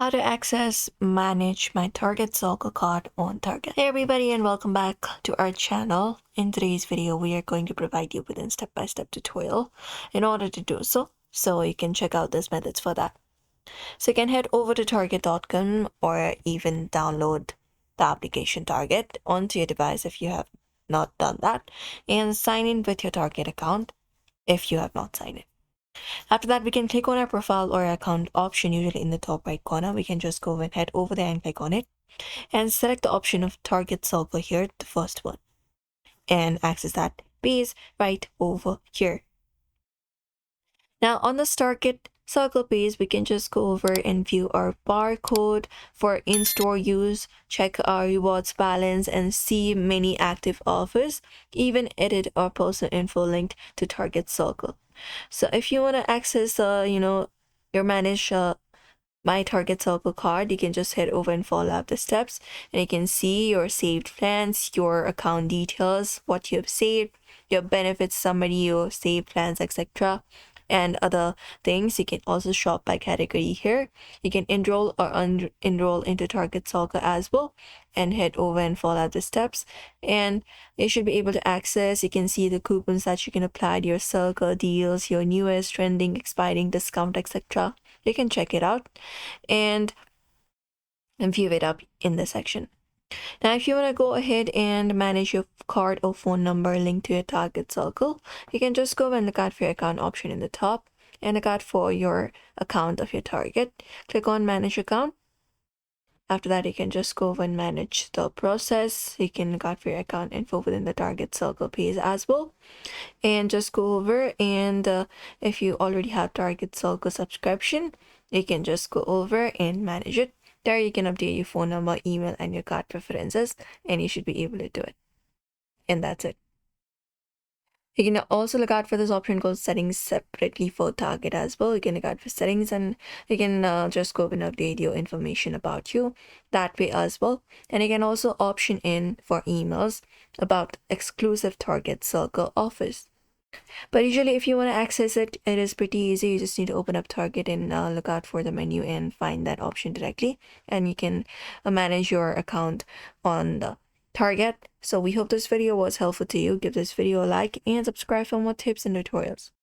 How to access manage my Target Circle card on Target. Hey everybody, and welcome back to our channel. In today's video we are going to provide you with a step-by-step tutorial in order to do so you can check out these methods for that. So you can head over to target.com or even download the application Target onto your device if you have not done that, and sign in with your Target account if you have not signed in. After that, we can click on our profile or account option, usually in the top right corner. We can just go and head over there and click on it and select the option of Target Circle here, the first one, and access that page right over here. Now on this Target Circle page, we can just go over and view our barcode for in-store use, check our rewards balance, and see many active offers, even edit our personal info linked to Target Circle. So if you want to access your manage my Target Circle card, you can just head over and follow up the steps, and you can see your saved plans, your account details, what you have saved, your benefits summary, your saved plans, etc., and other things. You can also shop by category here. You can enroll or enroll into Target Circle as well, and head over and follow the steps, and you should be able to access. You can see the coupons that you can apply to your Circle deals, your newest trending expiring discount, etc. You can check it out and view it up in the section. Now, if you want to go ahead and manage your card or phone number linked to your Target Circle, you can just go and look out for your account option in the top and look out for your account of your Target. Click on Manage Account. After that, you can just go over and manage the process. You can look out for your account info within the Target Circle page as well. And just go over and if you already have Target Circle subscription, you can just go over and manage it. There you can update your phone number, email, and your card preferences, and you should be able to do it. And that's it. You can also look out for this option called settings separately for Target as well. You can look out for settings, and you can just go and update your information about you that way as well. And you can also option in for emails about exclusive Target Circle offers. But usually if you want to access it, it is pretty easy. You just need to open up Target and look out for the menu and find that option directly, and you can manage your account on the Target. So we hope this video was helpful to you. Give this video a like and subscribe for more tips and tutorials.